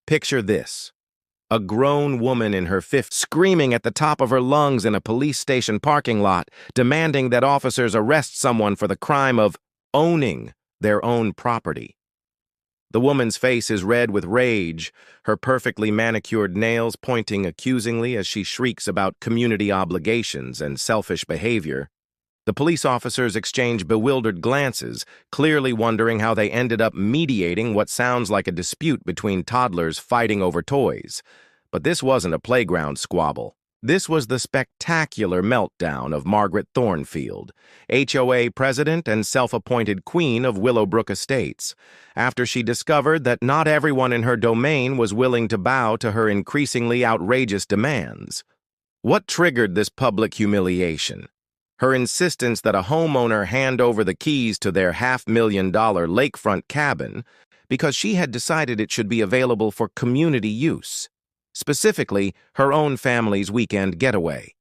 Picture this. A grown woman in her 50s screaming at the top of her lungs in a police station parking lot, demanding that officers arrest someone for the crime of owning their own property. The woman's face is red with rage, her perfectly manicured nails pointing accusingly as she shrieks about community obligations and selfish behavior. The police officers exchange bewildered glances, clearly wondering how they ended up mediating what sounds like a dispute between toddlers fighting over toys. But this wasn't a playground squabble. This was the spectacular meltdown of Margaret Thornfield, HOA president and self-appointed queen of Willowbrook Estates, after she discovered that not everyone in her domain was willing to bow to her increasingly outrageous demands. What triggered this public humiliation? Her insistence that a homeowner hand over the keys to their $500,000 lakefront cabin because she had decided it should be available for community use. Specifically, her own family's weekend getaway.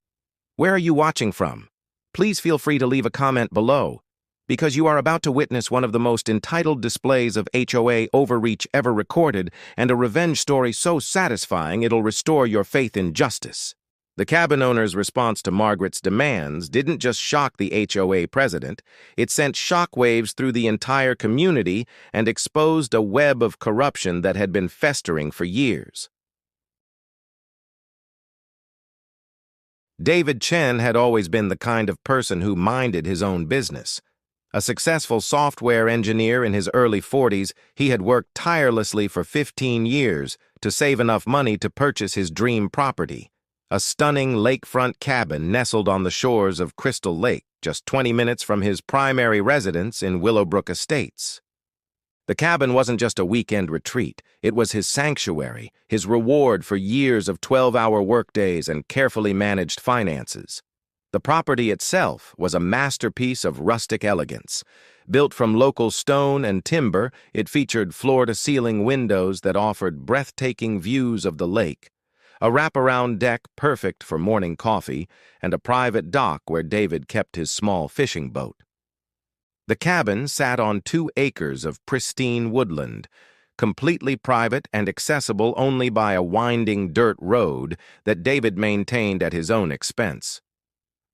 Where are you watching from? Please feel free to leave a comment below, because you are about to witness one of the most entitled displays of HOA overreach ever recorded, and a revenge story so satisfying it'll restore your faith in justice. The cabin owner's response to Margaret's demands didn't just shock the HOA president, it sent shockwaves through the entire community and exposed a web of corruption that had been festering for years. David Chen had always been the kind of person who minded his own business. A successful software engineer in his early 40s, he had worked tirelessly for 15 years to save enough money to purchase his dream property, a stunning lakefront cabin nestled on the shores of Crystal Lake, just 20 minutes from his primary residence in Willowbrook Estates. The cabin wasn't just a weekend retreat, it was his sanctuary, his reward for years of 12-hour workdays and carefully managed finances. The property itself was a masterpiece of rustic elegance. Built from local stone and timber, it featured floor-to-ceiling windows that offered breathtaking views of the lake, a wraparound deck perfect for morning coffee, and a private dock where David kept his small fishing boat. The cabin sat on 2 acres of pristine woodland, completely private and accessible only by a winding dirt road that David maintained at his own expense.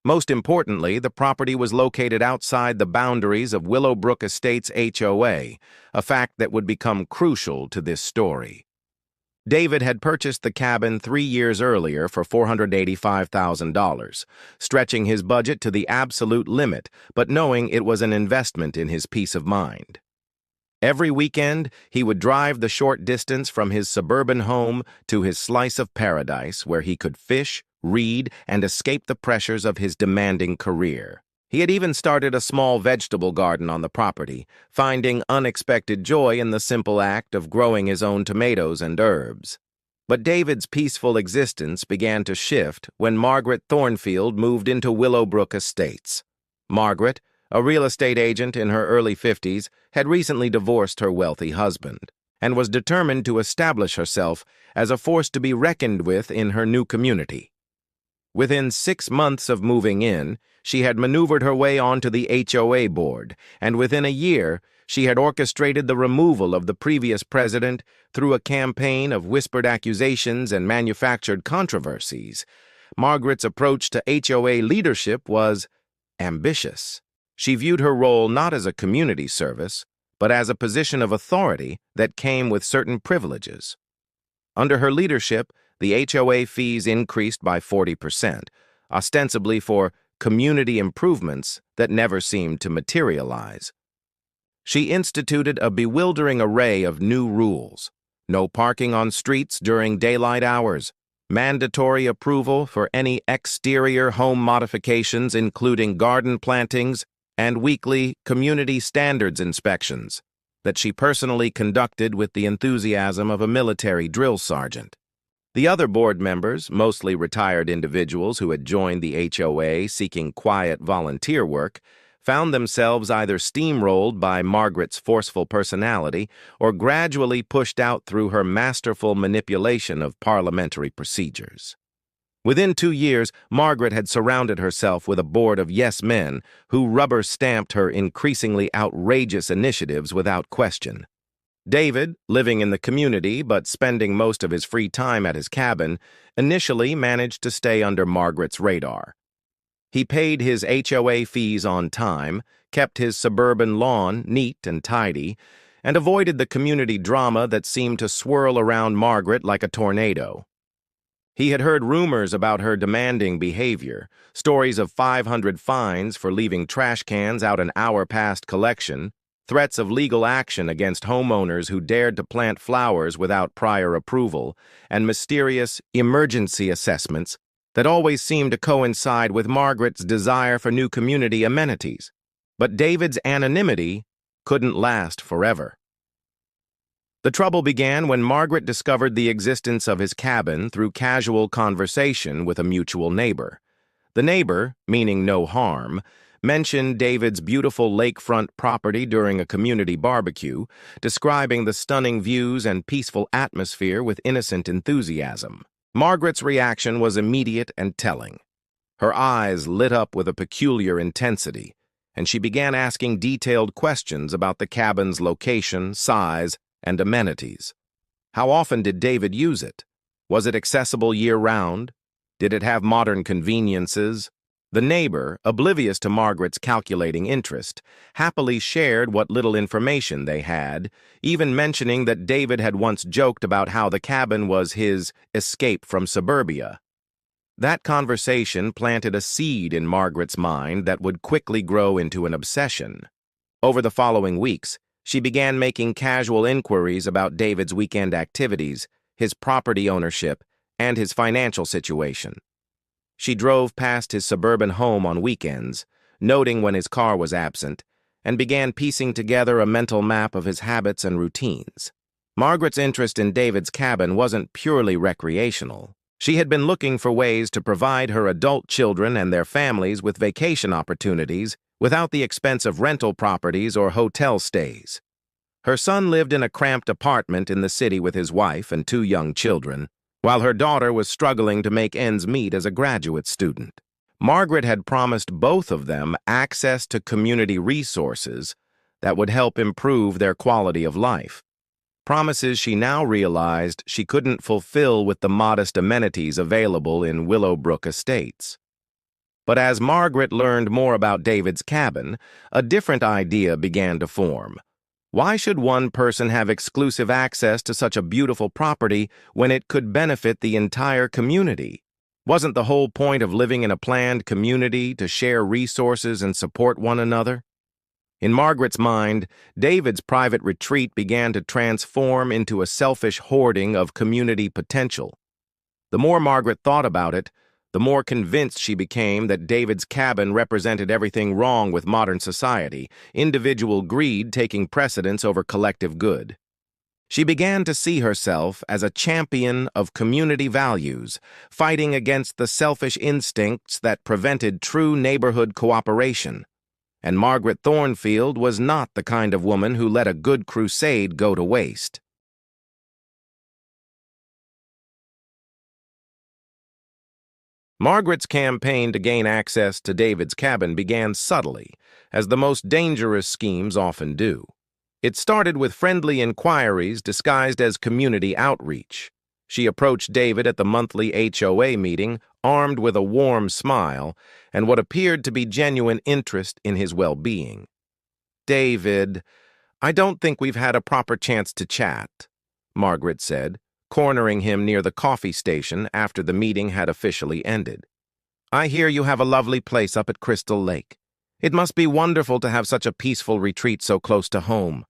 Most importantly, the property was located outside the boundaries of Willowbrook Estates HOA, a fact that would become crucial to this story. David had purchased the cabin 3 years earlier for $485,000, stretching his budget to the absolute limit, but knowing it was an investment in his peace of mind. Every weekend, he would drive the short distance from his suburban home to his slice of paradise where he could fish, read, and escape the pressures of his demanding career. He had even started a small vegetable garden on the property, finding unexpected joy in the simple act of growing his own tomatoes and herbs. But David's peaceful existence began to shift when Margaret Thornfield moved into Willowbrook Estates. Margaret, a real estate agent in her early 50s, had recently divorced her wealthy husband and was determined to establish herself as a force to be reckoned with in her new community. Within 6 months of moving in, she had maneuvered her way onto the HOA board, and within a year, she had orchestrated the removal of the previous president through a campaign of whispered accusations and manufactured controversies. Margaret's approach to HOA leadership was ambitious. She viewed her role not as a community service, but as a position of authority that came with certain privileges. Under her leadership, the HOA fees increased by 40%, ostensibly for community improvements that never seemed to materialize. She instituted a bewildering array of new rules: no parking on streets during daylight hours, mandatory approval for any exterior home modifications including garden plantings, and weekly community standards inspections that she personally conducted with the enthusiasm of a military drill sergeant. The other board members, mostly retired individuals who had joined the HOA seeking quiet volunteer work, found themselves either steamrolled by Margaret's forceful personality or gradually pushed out through her masterful manipulation of parliamentary procedures. Within 2 years, Margaret had surrounded herself with a board of yes-men who rubber-stamped her increasingly outrageous initiatives without question. David, living in the community but spending most of his free time at his cabin, initially managed to stay under Margaret's radar. He paid his HOA fees on time, kept his suburban lawn neat and tidy, and avoided the community drama that seemed to swirl around Margaret like a tornado. He had heard rumors about her demanding behavior, stories of 500 fines for leaving trash cans out an hour past collection, threats of legal action against homeowners who dared to plant flowers without prior approval, and mysterious emergency assessments that always seemed to coincide with Margaret's desire for new community amenities. But David's anonymity couldn't last forever. The trouble began when Margaret discovered the existence of his cabin through casual conversation with a mutual neighbor. The neighbor, meaning no harm, mentioned David's beautiful lakefront property during a community barbecue, describing the stunning views and peaceful atmosphere with innocent enthusiasm. Margaret's reaction was immediate and telling. Her eyes lit up with a peculiar intensity, and she began asking detailed questions about the cabin's location, size, and amenities. How often did David use it? Was it accessible year-round? Did it have modern conveniences? The neighbor, oblivious to Margaret's calculating interest, happily shared what little information they had, even mentioning that David had once joked about how the cabin was his escape from suburbia. That conversation planted a seed in Margaret's mind that would quickly grow into an obsession. Over the following weeks, she began making casual inquiries about David's weekend activities, his property ownership, and his financial situation. She drove past his suburban home on weekends, noting when his car was absent, and began piecing together a mental map of his habits and routines. Margaret's interest in David's cabin wasn't purely recreational. She had been looking for ways to provide her adult children and their families with vacation opportunities without the expense of rental properties or hotel stays. Her son lived in a cramped apartment in the city with his wife and 2 young children, while her daughter was struggling to make ends meet as a graduate student. Margaret had promised both of them access to community resources that would help improve their quality of life. Promises she now realized she couldn't fulfill with the modest amenities available in Willowbrook Estates. But as Margaret learned more about David's cabin, a different idea began to form. Why should one person have exclusive access to such a beautiful property when it could benefit the entire community? Wasn't the whole point of living in a planned community to share resources and support one another? In Margaret's mind, David's private retreat began to transform into a selfish hoarding of community potential. The more Margaret thought about it, the more convinced she became that David's cabin represented everything wrong with modern society, individual greed taking precedence over collective good. She began to see herself as a champion of community values, fighting against the selfish instincts that prevented true neighborhood cooperation. And Margaret Thornfield was not the kind of woman who let a good crusade go to waste. Margaret's campaign to gain access to David's cabin began subtly, as the most dangerous schemes often do. It started with friendly inquiries disguised as community outreach. She approached David at the monthly HOA meeting, armed with a warm smile and what appeared to be genuine interest in his well-being. "David, I don't think we've had a proper chance to chat," Margaret said, cornering him near the coffee station after the meeting had officially ended. "I hear you have a lovely place up at Crystal Lake. It must be wonderful to have such a peaceful retreat so close to home."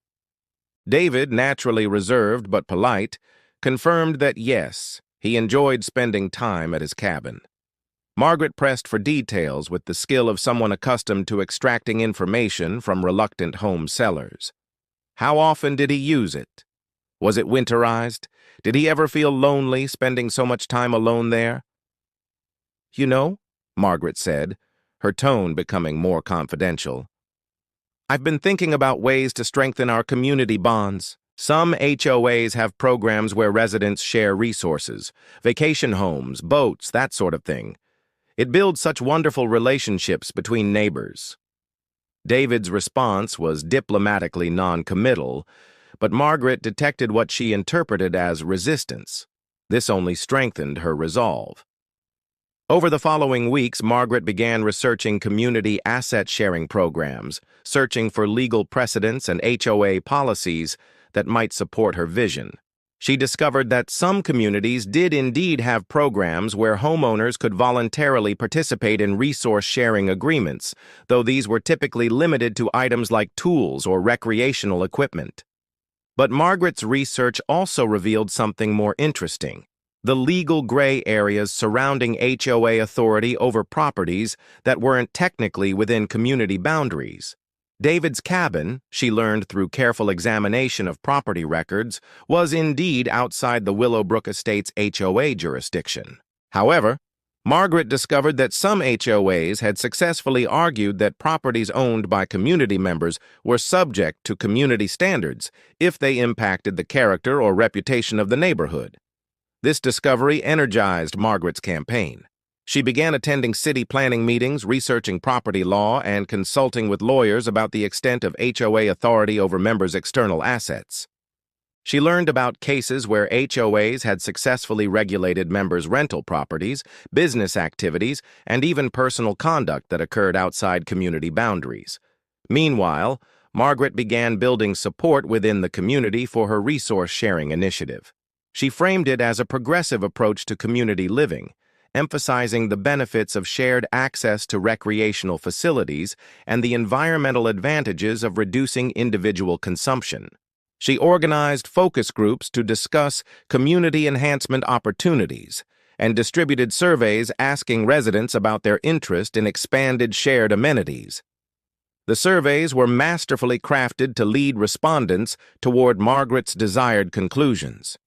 David, naturally reserved but polite, confirmed that yes, he enjoyed spending time at his cabin. Margaret pressed for details with the skill of someone accustomed to extracting information from reluctant home sellers. How often did he use it? Was it winterized? Did he ever feel lonely spending so much time alone there? "You know," Margaret said, her tone becoming more confidential, "I've been thinking about ways to strengthen our community bonds. Some HOAs have programs where residents share resources, vacation homes, boats, that sort of thing. It builds such wonderful relationships between neighbors." David's response was diplomatically non-committal, but Margaret detected what she interpreted as resistance. This only strengthened her resolve. Over the following weeks, Margaret began researching community asset-sharing programs, searching for legal precedents and HOA policies that might support her vision. She discovered that some communities did indeed have programs where homeowners could voluntarily participate in resource-sharing agreements, though these were typically limited to items like tools or recreational equipment. But Margaret's research also revealed something more interesting: the legal gray areas surrounding HOA authority over properties that weren't technically within community boundaries. David's cabin, she learned through careful examination of property records, was indeed outside the Willowbrook Estate's HOA jurisdiction. However, Margaret discovered that some HOAs had successfully argued that properties owned by community members were subject to community standards if they impacted the character or reputation of the neighborhood. This discovery energized Margaret's campaign. She began attending city planning meetings, researching property law, and consulting with lawyers about the extent of HOA authority over members' external assets. She learned about cases where HOAs had successfully regulated members' rental properties, business activities, and even personal conduct that occurred outside community boundaries. Meanwhile, Margaret began building support within the community for her resource-sharing initiative. She framed it as a progressive approach to community living, emphasizing the benefits of shared access to recreational facilities and the environmental advantages of reducing individual consumption. She organized focus groups to discuss community enhancement opportunities and distributed surveys asking residents about their interest in expanded shared amenities. The surveys were masterfully crafted to lead respondents toward Margaret's desired conclusions.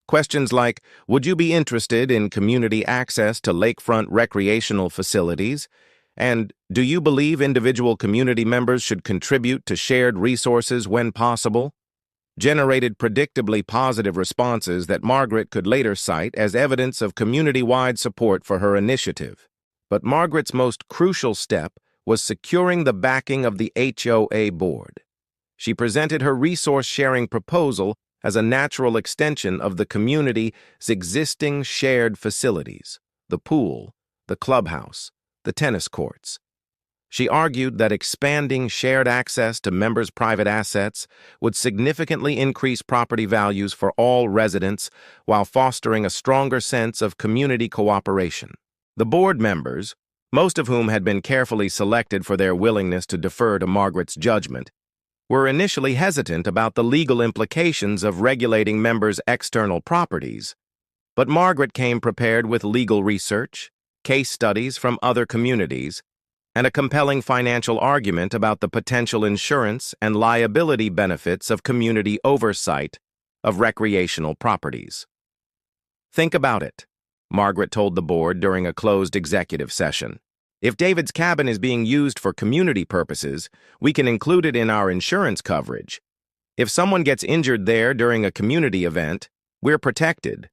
Questions like, would you be interested in community access to lakefront recreational facilities? And do you believe individual community members should contribute to shared resources when possible? Generated predictably positive responses that Margaret could later cite as evidence of community-wide support for her initiative. But Margaret's most crucial step was securing the backing of the HOA board. She presented her resource-sharing proposal as a natural extension of the community's existing shared facilities: the pool, the clubhouse, the tennis courts. She argued that expanding shared access to members' private assets would significantly increase property values for all residents while fostering a stronger sense of community cooperation. The board members, most of whom had been carefully selected for their willingness to defer to Margaret's judgment, were initially hesitant about the legal implications of regulating members' external properties, but Margaret came prepared with legal research, case studies from other communities, and a compelling financial argument about the potential insurance and liability benefits of community oversight of recreational properties. Think about it, Margaret told the board during a closed executive session. If David's cabin is being used for community purposes, we can include it in our insurance coverage. If someone gets injured there during a community event, we're protected.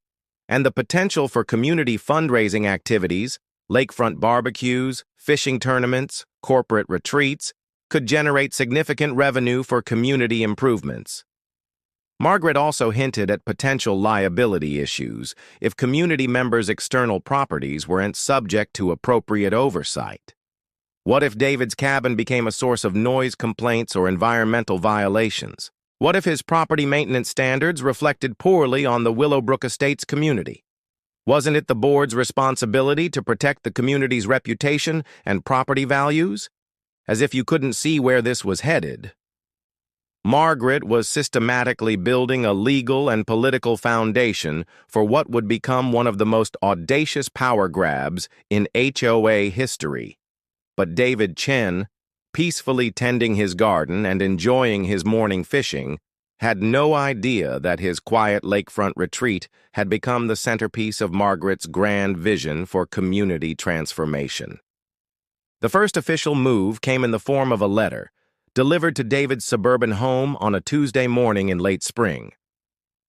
And the potential for community fundraising activities, lakefront barbecues, fishing tournaments, corporate retreats, could generate significant revenue for community improvements. Margaret also hinted at potential liability issues if community members' external properties weren't subject to appropriate oversight. What if David's cabin became a source of noise complaints or environmental violations? What if his property maintenance standards reflected poorly on the Willowbrook Estate's community? Wasn't it the board's responsibility to protect the community's reputation and property values? As if you couldn't see where this was headed. Margaret was systematically building a legal and political foundation for what would become one of the most audacious power grabs in HOA history. But David Chen, peacefully tending his garden and enjoying his morning fishing, had no idea that his quiet lakefront retreat had become the centerpiece of Margaret's grand vision for community transformation. The first official move came in the form of a letter, delivered to David's suburban home on a Tuesday morning in late spring.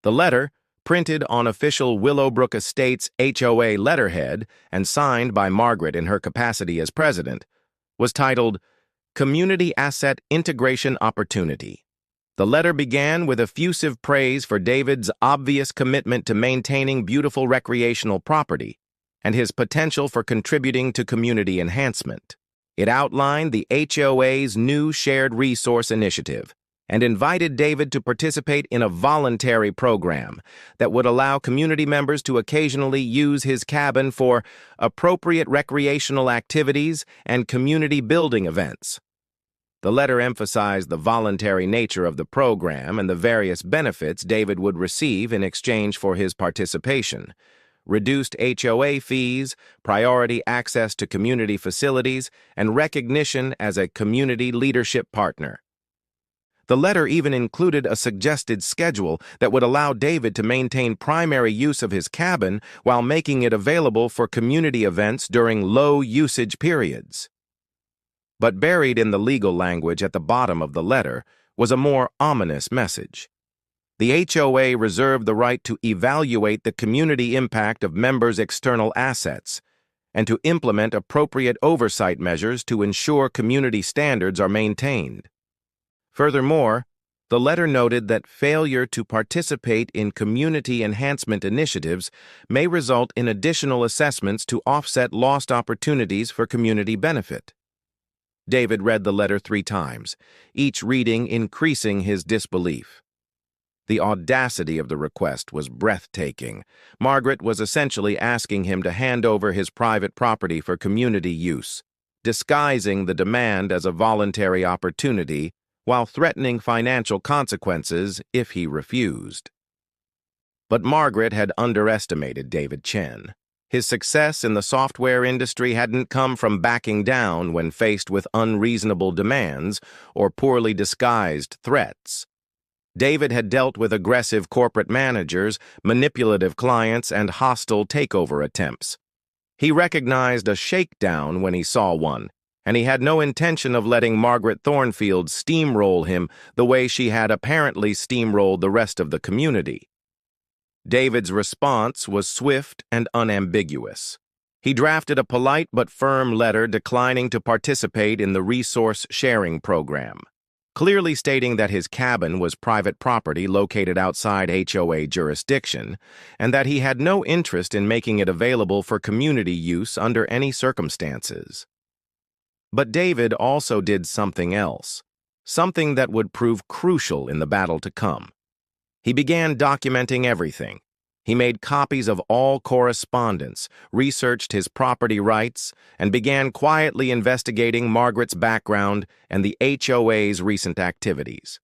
The letter, printed on official Willowbrook Estates HOA letterhead and signed by Margaret in her capacity as president, was titled Community Asset Integration Opportunity. The letter began with effusive praise for David's obvious commitment to maintaining beautiful recreational property and his potential for contributing to community enhancement. It outlined the HOA's new shared resource initiative and invited David to participate in a voluntary program that would allow community members to occasionally use his cabin for appropriate recreational activities and community building events. The letter emphasized the voluntary nature of the program and the various benefits David would receive in exchange for his participation: reduced HOA fees, priority access to community facilities, and recognition as a community leadership partner. The letter even included a suggested schedule that would allow David to maintain primary use of his cabin while making it available for community events during low-usage periods. But buried in the legal language at the bottom of the letter was a more ominous message. The HOA reserved the right to evaluate the community impact of members' external assets and to implement appropriate oversight measures to ensure community standards are maintained. Furthermore, the letter noted that failure to participate in community enhancement initiatives may result in additional assessments to offset lost opportunities for community benefit. David read the letter 3 times, each reading increasing his disbelief. The audacity of the request was breathtaking. Margaret was essentially asking him to hand over his private property for community use, disguising the demand as a voluntary opportunity while threatening financial consequences if he refused. But Margaret had underestimated David Chen. His success in the software industry hadn't come from backing down when faced with unreasonable demands or poorly disguised threats. David had dealt with aggressive corporate managers, manipulative clients, and hostile takeover attempts. He recognized a shakedown when he saw one, and he had no intention of letting Margaret Thornfield steamroll him the way she had apparently steamrolled the rest of the community. David's response was swift and unambiguous. He drafted a polite but firm letter declining to participate in the resource sharing program, clearly stating that his cabin was private property located outside HOA jurisdiction and that he had no interest in making it available for community use under any circumstances. But David also did something else, something that would prove crucial in the battle to come. He began documenting everything. He made copies of all correspondence, researched his property rights, and began quietly investigating Margaret's background and the HOA's recent activities.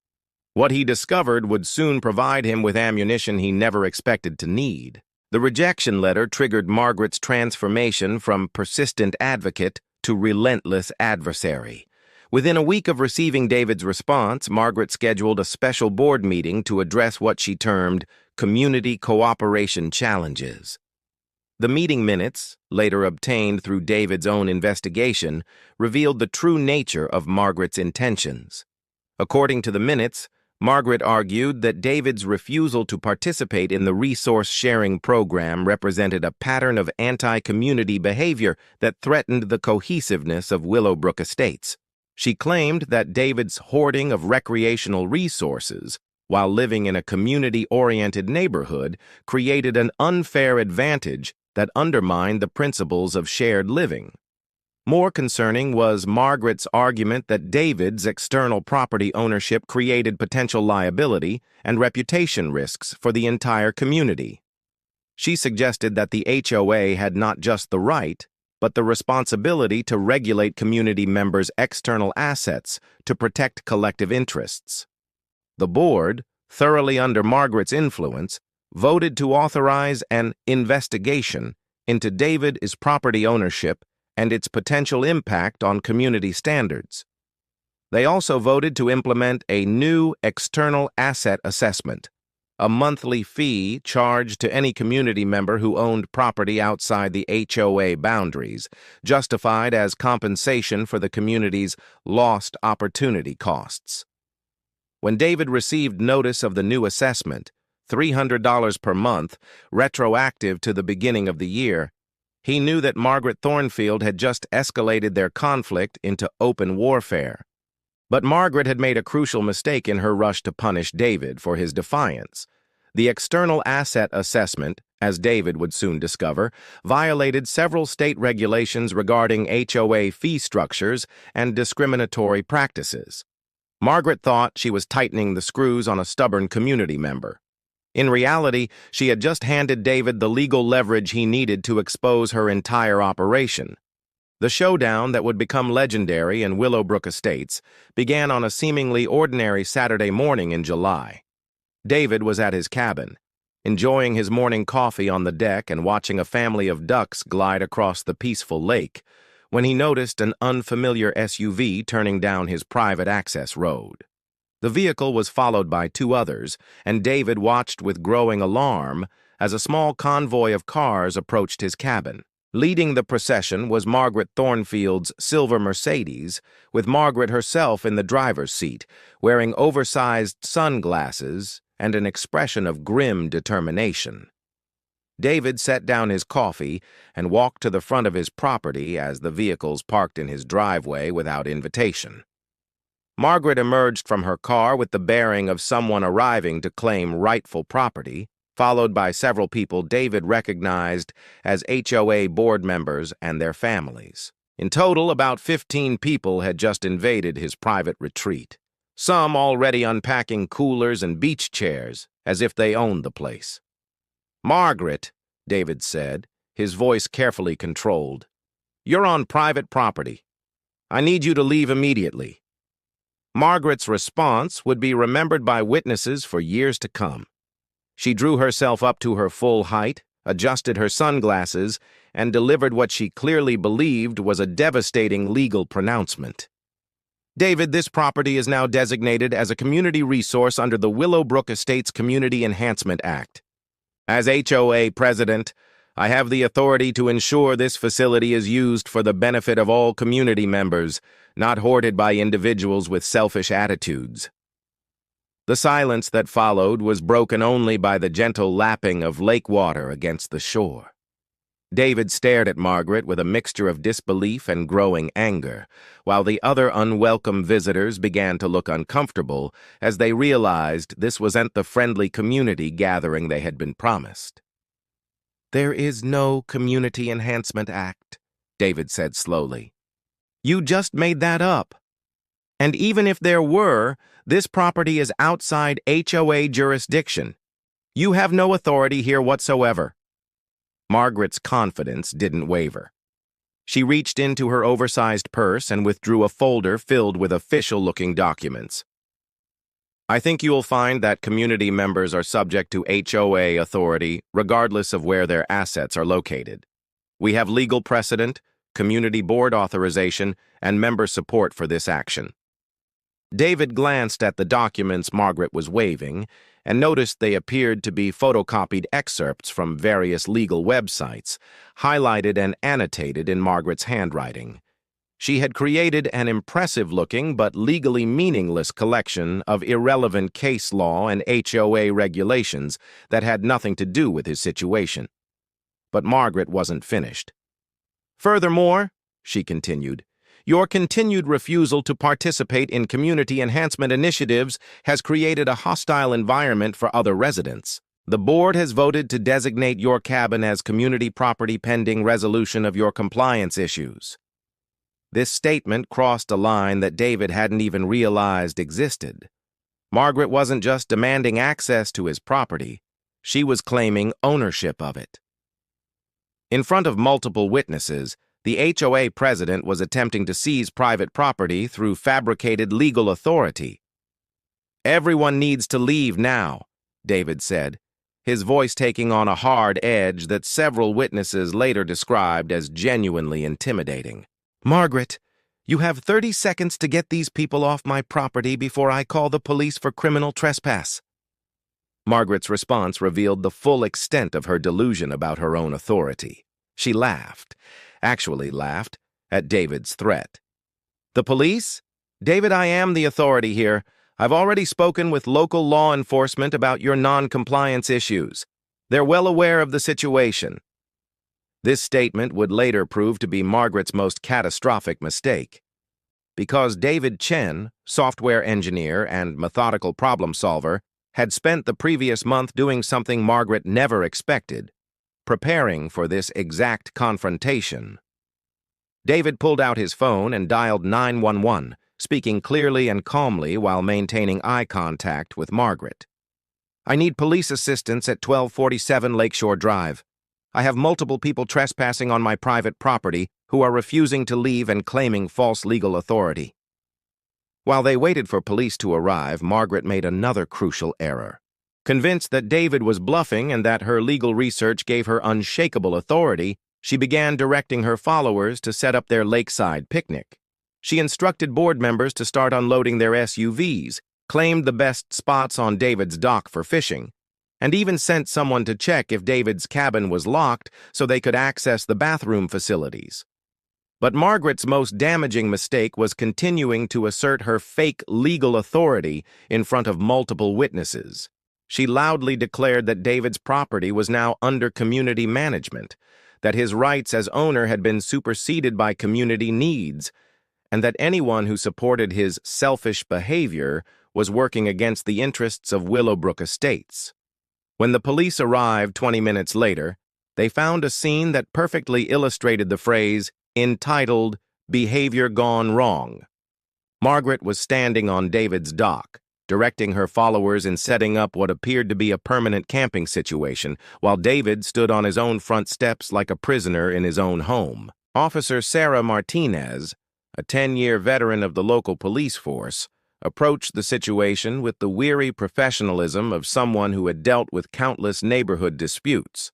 What he discovered would soon provide him with ammunition he never expected to need. The rejection letter triggered Margaret's transformation from persistent advocate to relentless adversary. Within a week of receiving David's response, Margaret scheduled a special board meeting to address what she termed community cooperation challenges. The meeting minutes, later obtained through David's own investigation, revealed the true nature of Margaret's intentions. According to the minutes, Margaret argued that David's refusal to participate in the resource-sharing program represented a pattern of anti-community behavior that threatened the cohesiveness of Willowbrook Estates. She claimed that David's hoarding of recreational resources, while living in a community-oriented neighborhood, created an unfair advantage that undermined the principles of shared living. More concerning was Margaret's argument that David's external property ownership created potential liability and reputation risks for the entire community. She suggested that the HOA had not just the right, but the responsibility to regulate community members' external assets to protect collective interests. The board, thoroughly under Margaret's influence, voted to authorize an investigation into David's property ownership and its potential impact on community standards. They also voted to implement a new external asset assessment, a monthly fee charged to any community member who owned property outside the HOA boundaries, justified as compensation for the community's lost opportunity costs. When David received notice of the new assessment, $300 per month, retroactive to the beginning of the year, he knew that Margaret Thornfield had just escalated their conflict into open warfare. But Margaret had made a crucial mistake in her rush to punish David for his defiance. The external asset assessment, as David would soon discover, violated several state regulations regarding HOA fee structures and discriminatory practices. Margaret thought she was tightening the screws on a stubborn community member. In reality, she had just handed David the legal leverage he needed to expose her entire operation. The showdown that would become legendary in Willowbrook Estates began on a seemingly ordinary Saturday morning in July. David was at his cabin, enjoying his morning coffee on the deck and watching a family of ducks glide across the peaceful lake, when he noticed an unfamiliar SUV turning down his private access road. The vehicle was followed by two others, and David watched with growing alarm as a small convoy of cars approached his cabin. Leading the procession was Margaret Thornfield's silver Mercedes, with Margaret herself in the driver's seat, wearing oversized sunglasses and an expression of grim determination. David set down his coffee and walked to the front of his property as the vehicles parked in his driveway without invitation. Margaret emerged from her car with the bearing of someone arriving to claim rightful property, followed by several people David recognized as HOA board members and their families. In total, about 15 people had just invaded his private retreat, some already unpacking coolers and beach chairs as if they owned the place. "Margaret," David said, his voice carefully controlled, "you're on private property. I need you to leave immediately." Margaret's response would be remembered by witnesses for years to come. She drew herself up to her full height, adjusted her sunglasses, and delivered what she clearly believed was a devastating legal pronouncement. "David, this property is now designated as a community resource under the Willowbrook Estates Community Enhancement Act. As HOA president, I have the authority to ensure this facility is used for the benefit of all community members, not hoarded by individuals with selfish attitudes." The silence that followed was broken only by the gentle lapping of lake water against the shore. David stared at Margaret with a mixture of disbelief and growing anger, while the other unwelcome visitors began to look uncomfortable as they realized this wasn't the friendly community gathering they had been promised. "There is no Community Enhancement Act," David said slowly. "You just made that up. And even if there were, this property is outside HOA jurisdiction. You have no authority here whatsoever." Margaret's confidence didn't waver. She reached into her oversized purse and withdrew a folder filled with official-looking documents. "I think you'll find that community members are subject to HOA authority regardless of where their assets are located. We have legal precedent, community board authorization, and member support for this action." David glanced at the documents Margaret was waving and noticed they appeared to be photocopied excerpts from various legal websites, highlighted and annotated in Margaret's handwriting. She had created an impressive-looking but legally meaningless collection of irrelevant case law and HOA regulations that had nothing to do with his situation. But Margaret wasn't finished. "Furthermore," she continued, "your continued refusal to participate in community enhancement initiatives has created a hostile environment for other residents. The board has voted to designate your cabin as community property pending resolution of your compliance issues." This statement crossed a line that David hadn't even realized existed. Margaret wasn't just demanding access to his property, she was claiming ownership of it. In front of multiple witnesses, the HOA president was attempting to seize private property through fabricated legal authority. "Everyone needs to leave now," David said, his voice taking on a hard edge that several witnesses later described as genuinely intimidating. "Margaret, you have 30 seconds to get these people off my property before I call the police for criminal trespass." Margaret's response revealed the full extent of her delusion about her own authority. She laughed, at David's threat. "The police? David, I am the authority here. I've already spoken with local law enforcement about your non-compliance issues. They're well aware of the situation." This statement would later prove to be Margaret's most catastrophic mistake. because David Chen, software engineer and methodical problem solver, had spent the previous month doing something Margaret never expected, preparing for this exact confrontation. David pulled out his phone and dialed 911, speaking clearly and calmly while maintaining eye contact with Margaret. "I need police assistance at 1247 Lakeshore Drive. I have multiple people trespassing on my private property who are refusing to leave and claiming false legal authority." While they waited for police to arrive, Margaret made another crucial error. Convinced that David was bluffing and that her legal research gave her unshakable authority, she began directing her followers to set up their lakeside picnic. She instructed board members to start unloading their SUVs, claimed the best spots on David's dock for fishing, and even sent someone to check if David's cabin was locked so they could access the bathroom facilities. But Margaret's most damaging mistake was continuing to assert her fake legal authority in front of multiple witnesses. She loudly declared that David's property was now under community management, that his rights as owner had been superseded by community needs, and that anyone who supported his selfish behavior was working against the interests of Willowbrook Estates. When the police arrived 20 minutes later, they found a scene that perfectly illustrated the phrase entitled "Behavior Gone Wrong." Margaret was standing on David's dock, directing her followers in setting up what appeared to be a permanent camping situation, while David stood on his own front steps like a prisoner in his own home. Officer Sarah Martinez, a 10-year veteran of the local police force, approached the situation with the weary professionalism of someone who had dealt with countless neighborhood disputes.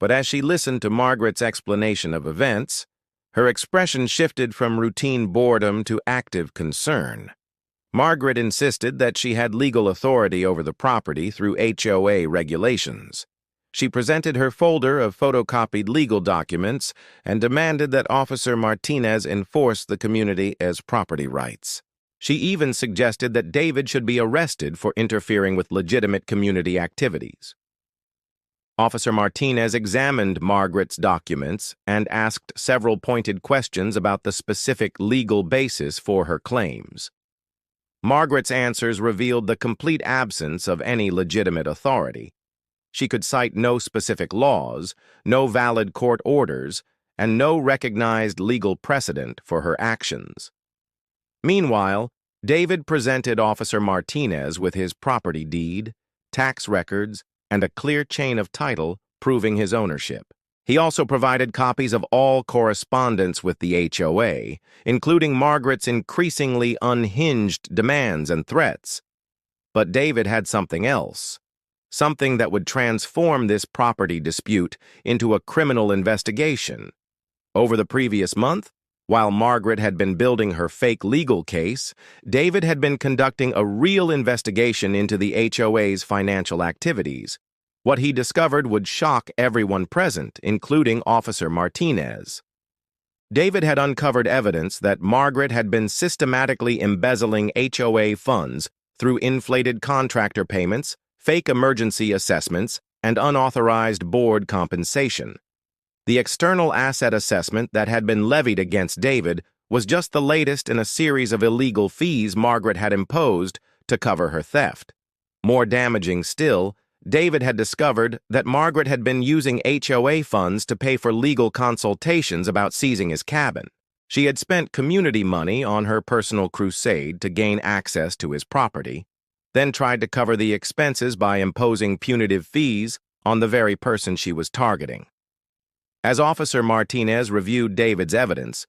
But as she listened to Margaret's explanation of events, her expression shifted from routine boredom to active concern. Margaret insisted that she had legal authority over the property through HOA regulations. She presented her folder of photocopied legal documents and demanded that Officer Martinez enforce the community as property rights. She even suggested that David should be arrested for interfering with legitimate community activities. Officer Martinez examined Margaret's documents and asked several pointed questions about the specific legal basis for her claims. Margaret's answers revealed the complete absence of any legitimate authority. She could cite no specific laws, no valid court orders, and no recognized legal precedent for her actions. Meanwhile, David presented Officer Martinez with his property deed, tax records, and a clear chain of title proving his ownership. He also provided copies of all correspondence with the HOA, including Margaret's increasingly unhinged demands and threats. But David had something else, something that would transform this property dispute into a criminal investigation. Over the previous month, while Margaret had been building her fake legal case, David had been conducting a real investigation into the HOA's financial activities. What he discovered would shock everyone present, including Officer Martinez. David had uncovered evidence that Margaret had been systematically embezzling HOA funds through inflated contractor payments, fake emergency assessments, and unauthorized board compensation. The external asset assessment that had been levied against David was just the latest in a series of illegal fees Margaret had imposed to cover her theft. More damaging still, David had discovered that Margaret had been using HOA funds to pay for legal consultations about seizing his cabin. She had spent community money on her personal crusade to gain access to his property, then tried to cover the expenses by imposing punitive fees on the very person she was targeting. As Officer Martinez reviewed David's evidence,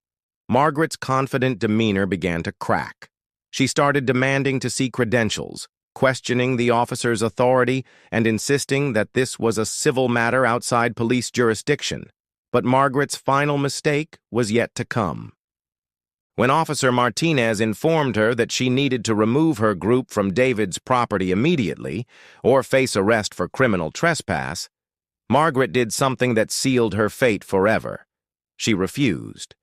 Margaret's confident demeanor began to crack. She started demanding to see credentials, questioning the officer's authority and insisting that this was a civil matter outside police jurisdiction. But Margaret's final mistake was yet to come. When Officer Martinez informed her that she needed to remove her group from David's property immediately or face arrest for criminal trespass, Margaret did something that sealed her fate forever. She refused.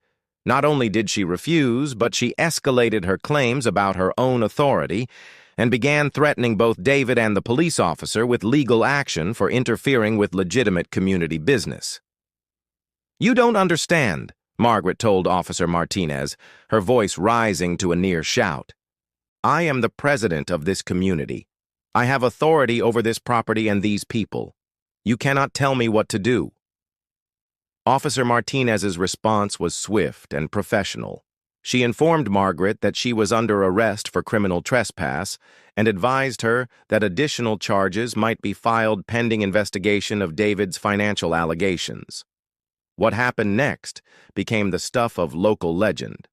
Not only did she refuse, but she escalated her claims about her own authority and began threatening both David and the police officer with legal action for interfering with legitimate community business. "You don't understand," Margaret told Officer Martinez, her voice rising to a near shout. "I am the president of this community. I have authority over this property and these people. You cannot tell me what to do." Officer Martinez's response was swift and professional. She informed Margaret that she was under arrest for criminal trespass and advised her that additional charges might be filed pending investigation of David's financial allegations. What happened next became the stuff of local legend.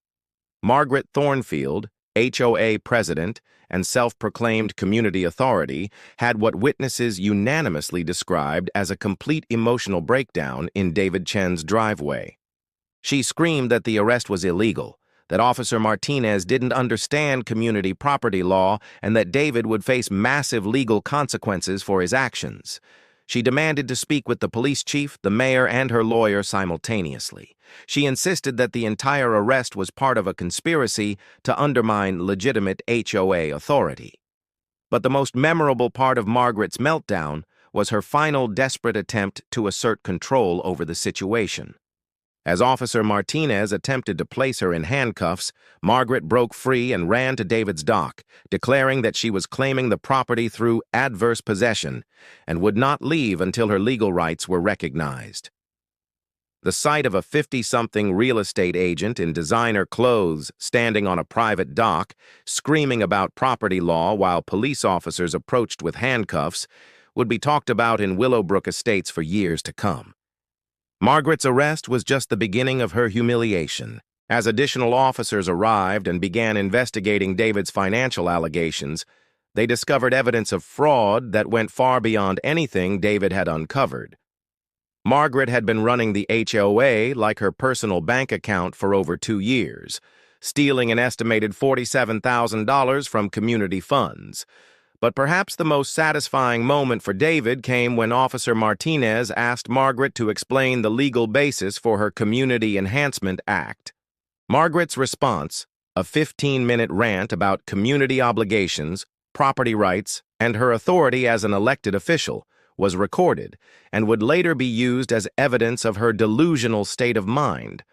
Margaret Thornfield, HOA president and self-proclaimed community authority, had what witnesses unanimously described as a complete emotional breakdown in David Chen's driveway. She screamed that the arrest was illegal, that Officer Martinez didn't understand community property law, and that David would face massive legal consequences for his actions. She demanded to speak with the police chief, the mayor, and her lawyer simultaneously. She insisted that the entire arrest was part of a conspiracy to undermine legitimate HOA authority. But the most memorable part of Margaret's meltdown was her final desperate attempt to assert control over the situation. As Officer Martinez attempted to place her in handcuffs, Margaret broke free and ran to David's dock, declaring that she was claiming the property through adverse possession and would not leave until her legal rights were recognized. The sight of a 50-something real estate agent in designer clothes standing on a private dock, screaming about property law while police officers approached with handcuffs, would be talked about in Willowbrook Estates for years to come. Margaret's arrest was just the beginning of her humiliation. As additional officers arrived and began investigating David's financial allegations, they discovered evidence of fraud that went far beyond anything David had uncovered. Margaret had been running the HOA like her personal bank account for over 2 years, stealing an estimated $47,000 from community funds. But perhaps the most satisfying moment for David came when Officer Martinez asked Margaret to explain the legal basis for her Community Enhancement Act. Margaret's response, a 15-minute rant about community obligations, property rights, and her authority as an elected official, was recorded and would later be used as evidence of her delusional state of mind.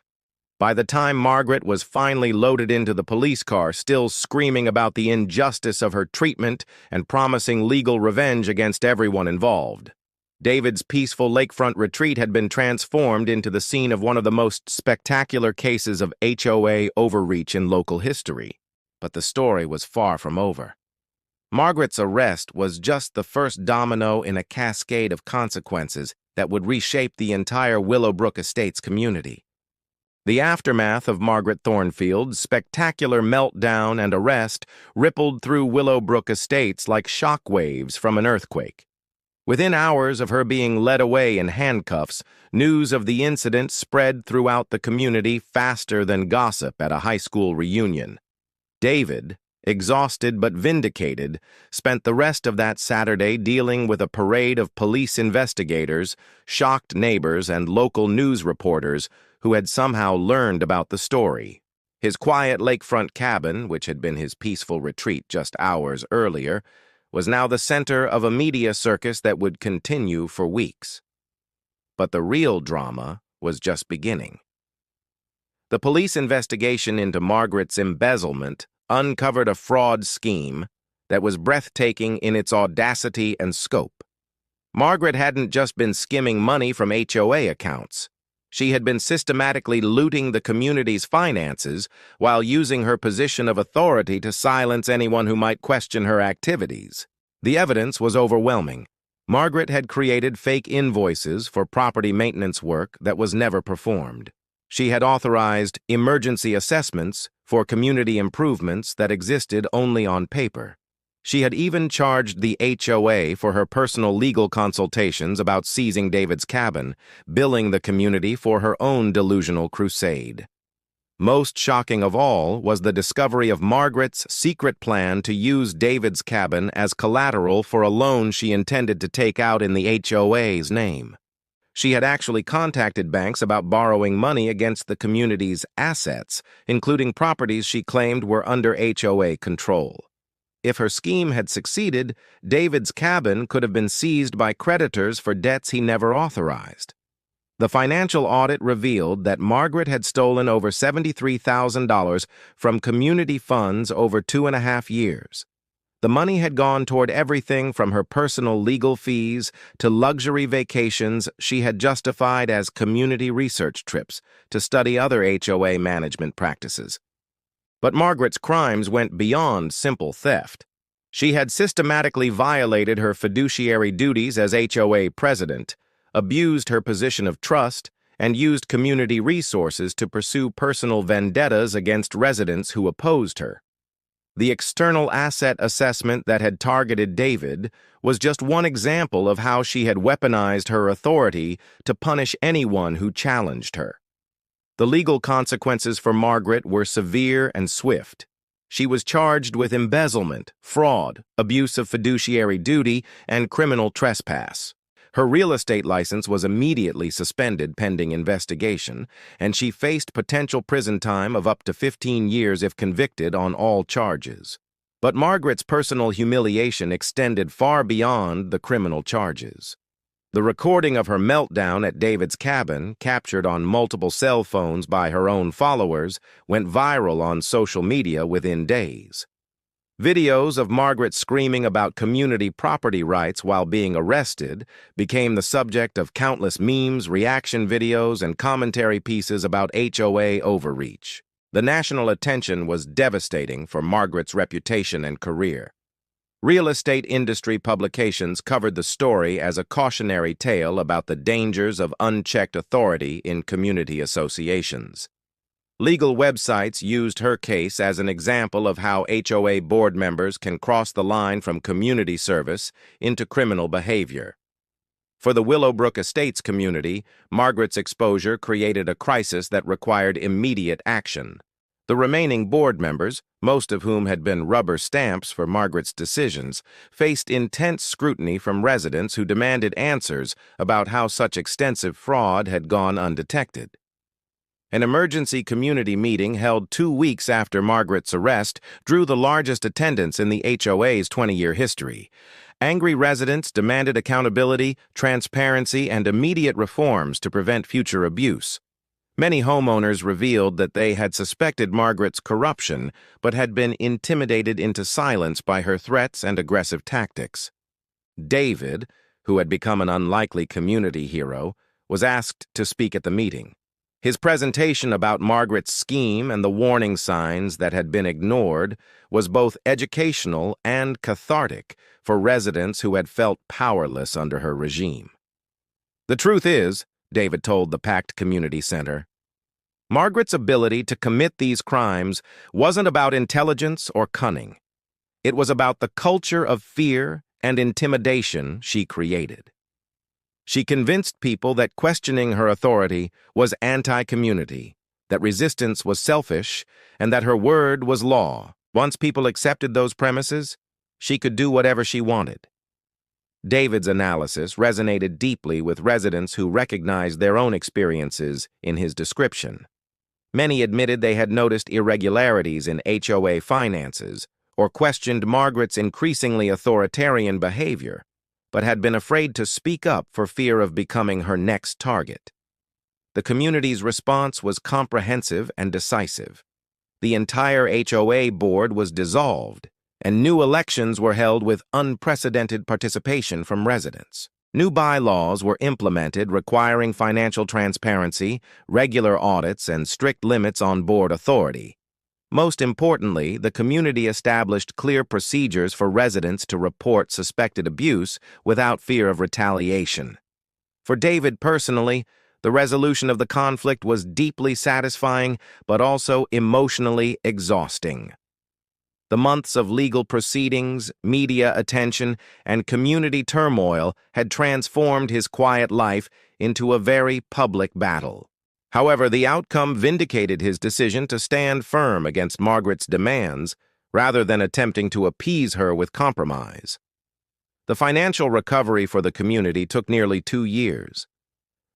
By the time Margaret was finally loaded into the police car, still screaming about the injustice of her treatment and promising legal revenge against everyone involved, David's peaceful lakefront retreat had been transformed into the scene of one of the most spectacular cases of HOA overreach in local history. But the story was far from over. Margaret's arrest was just the first domino in a cascade of consequences that would reshape the entire Willowbrook Estates community. The aftermath of Margaret Thornfield's spectacular meltdown and arrest rippled through Willowbrook Estates like shockwaves from an earthquake. Within hours of her being led away in handcuffs, news of the incident spread throughout the community faster than gossip at a high school reunion. David, exhausted but vindicated, spent the rest of that Saturday dealing with a parade of police investigators, shocked neighbors, and local news reporters who had somehow learned about the story. His quiet lakefront cabin, which had been his peaceful retreat just hours earlier, was now the center of a media circus that would continue for weeks. But the real drama was just beginning. The police investigation into Margaret's embezzlement uncovered a fraud scheme that was breathtaking in its audacity and scope. Margaret hadn't just been skimming money from HOA accounts. She had been systematically looting the community's finances while using her position of authority to silence anyone who might question her activities. The evidence was overwhelming. Margaret had created fake invoices for property maintenance work that was never performed. She had authorized emergency assessments for community improvements that existed only on paper. She had even charged the HOA for her personal legal consultations about seizing David's cabin, billing the community for her own delusional crusade. Most shocking of all was the discovery of Margaret's secret plan to use David's cabin as collateral for a loan she intended to take out in the HOA's name. She had actually contacted banks about borrowing money against the community's assets, including properties she claimed were under HOA control. If her scheme had succeeded, David's cabin could have been seized by creditors for debts he never authorized. The financial audit revealed that Margaret had stolen over $73,000 from community funds over 2.5 years. The money had gone toward everything from her personal legal fees to luxury vacations she had justified as community research trips to study other HOA management practices. But Margaret's crimes went beyond simple theft. She had systematically violated her fiduciary duties as HOA president, abused her position of trust, and used community resources to pursue personal vendettas against residents who opposed her. The external asset assessment that had targeted David was just one example of how she had weaponized her authority to punish anyone who challenged her. The legal consequences for Margaret were severe and swift. She was charged with embezzlement, fraud, abuse of fiduciary duty, and criminal trespass. Her real estate license was immediately suspended pending investigation, and she faced potential prison time of up to 15 years if convicted on all charges. But Margaret's personal humiliation extended far beyond the criminal charges. The recording of her meltdown at David's cabin, captured on multiple cell phones by her own followers, went viral on social media within days. Videos of Margaret screaming about community property rights while being arrested became the subject of countless memes, reaction videos, and commentary pieces about HOA overreach. The national attention was devastating for Margaret's reputation and career. Real estate industry publications covered the story as a cautionary tale about the dangers of unchecked authority in community associations. Legal websites used her case as an example of how HOA board members can cross the line from community service into criminal behavior. For the Willowbrook Estates community, Margaret's exposure created a crisis that required immediate action. The remaining board members, most of whom had been rubber stamps for Margaret's decisions, faced intense scrutiny from residents who demanded answers about how such extensive fraud had gone undetected. An emergency community meeting held 2 weeks after Margaret's arrest drew the largest attendance in the HOA's 20-year history. Angry residents demanded accountability, transparency, and immediate reforms to prevent future abuse. Many homeowners revealed that they had suspected Margaret's corruption but had been intimidated into silence by her threats and aggressive tactics. David, who had become an unlikely community hero, was asked to speak at the meeting. His presentation about Margaret's scheme and the warning signs that had been ignored was both educational and cathartic for residents who had felt powerless under her regime. "The truth is," David told the packed community center, "Margaret's ability to commit these crimes wasn't about intelligence or cunning. It was about the culture of fear and intimidation she created. She convinced people that questioning her authority was anti-community, that resistance was selfish, and that her word was law. Once people accepted those premises, she could do whatever she wanted." David's analysis resonated deeply with residents who recognized their own experiences in his description. Many admitted they had noticed irregularities in HOA finances or questioned Margaret's increasingly authoritarian behavior, but had been afraid to speak up for fear of becoming her next target. The community's response was comprehensive and decisive. The entire HOA board was dissolved, and new elections were held with unprecedented participation from residents. New bylaws were implemented requiring financial transparency, regular audits, and strict limits on board authority. Most importantly, the community established clear procedures for residents to report suspected abuse without fear of retaliation. For David personally, the resolution of the conflict was deeply satisfying but also emotionally exhausting. The months of legal proceedings, media attention, and community turmoil had transformed his quiet life into a very public battle. However, the outcome vindicated his decision to stand firm against Margaret's demands rather than attempting to appease her with compromise. The financial recovery for the community took nearly 2 years.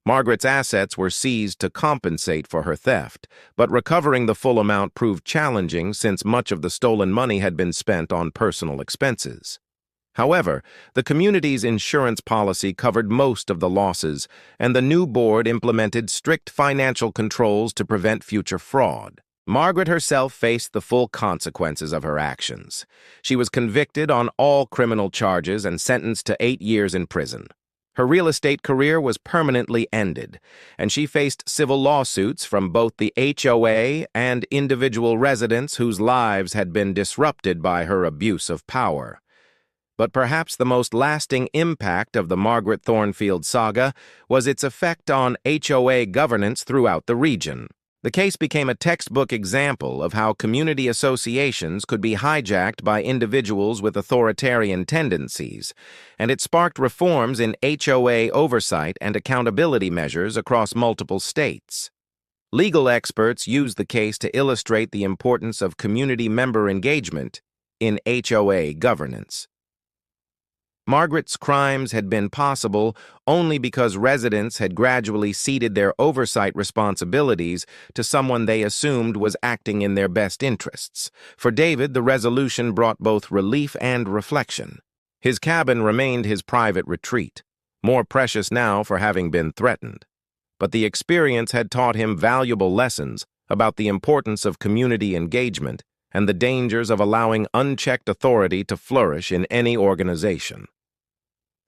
Margaret's assets were seized to compensate for her theft, but recovering the full amount proved challenging since much of the stolen money had been spent on personal expenses. However, the community's insurance policy covered most of the losses, and the new board implemented strict financial controls to prevent future fraud. Margaret herself faced the full consequences of her actions. She was convicted on all criminal charges and sentenced to 8 years in prison. Her real estate career was permanently ended, and she faced civil lawsuits from both the HOA and individual residents whose lives had been disrupted by her abuse of power. But perhaps the most lasting impact of the Margaret Thornfield saga was its effect on HOA governance throughout the region. The case became a textbook example of how community associations could be hijacked by individuals with authoritarian tendencies, and it sparked reforms in HOA oversight and accountability measures across multiple states. Legal experts used the case to illustrate the importance of community member engagement in HOA governance. Margaret's crimes had been possible only because residents had gradually ceded their oversight responsibilities to someone they assumed was acting in their best interests. For David, the resolution brought both relief and reflection. His cabin remained his private retreat, more precious now for having been threatened. But the experience had taught him valuable lessons about the importance of community engagement and the dangers of allowing unchecked authority to flourish in any organization.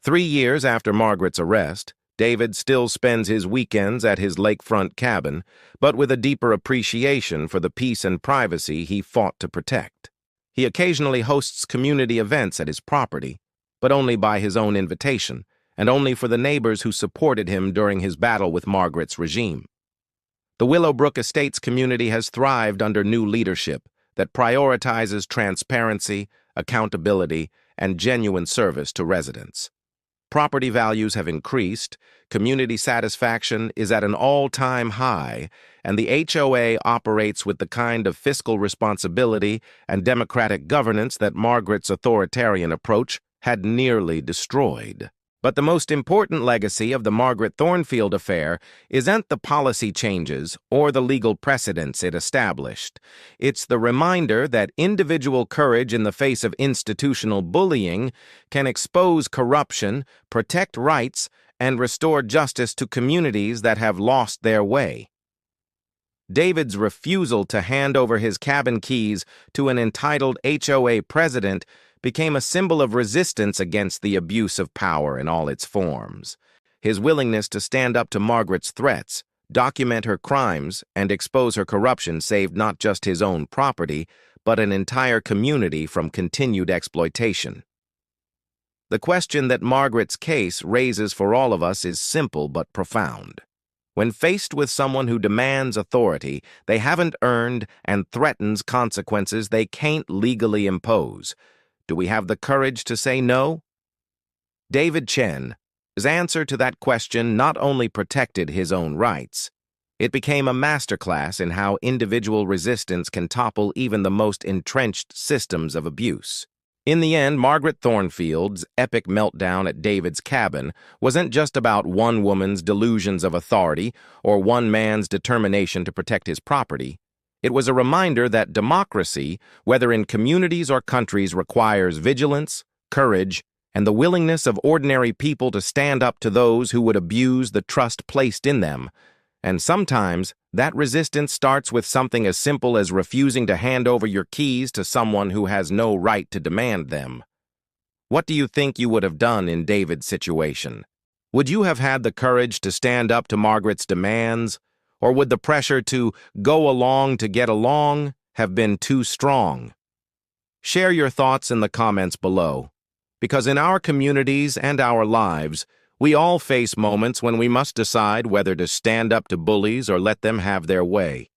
3 years after Margaret's arrest, David still spends his weekends at his lakefront cabin, but with a deeper appreciation for the peace and privacy he fought to protect. He occasionally hosts community events at his property, but only by his own invitation, and only for the neighbors who supported him during his battle with Margaret's regime. The Willowbrook Estates community has thrived under new leadership that prioritizes transparency, accountability, and genuine service to residents. Property values have increased, community satisfaction is at an all-time high, and the HOA operates with the kind of fiscal responsibility and democratic governance that Margaret's authoritarian approach had nearly destroyed. But the most important legacy of the Margaret Thornfield affair isn't the policy changes or the legal precedents it established. It's the reminder that individual courage in the face of institutional bullying can expose corruption, protect rights, and restore justice to communities that have lost their way. David's refusal to hand over his cabin keys to an entitled HOA president became a symbol of resistance against the abuse of power in all its forms. His willingness to stand up to Margaret's threats, document her crimes, and expose her corruption saved not just his own property, but an entire community from continued exploitation. The question that Margaret's case raises for all of us is simple but profound. When faced with someone who demands authority they haven't earned and threatens consequences they can't legally impose, do we have the courage to say no? David Chen's answer to that question not only protected his own rights, it became a masterclass in how individual resistance can topple even the most entrenched systems of abuse. In the end, Margaret Thornfield's epic meltdown at David's cabin wasn't just about one woman's delusions of authority or one man's determination to protect his property. It was a reminder that democracy, whether in communities or countries, requires vigilance, courage, and the willingness of ordinary people to stand up to those who would abuse the trust placed in them. And sometimes, that resistance starts with something as simple as refusing to hand over your keys to someone who has no right to demand them. What do you think you would have done in David's situation? Would you have had the courage to stand up to Margaret's demands? Or would the pressure to go along to get along have been too strong? Share your thoughts in the comments below, because in our communities and our lives, we all face moments when we must decide whether to stand up to bullies or let them have their way.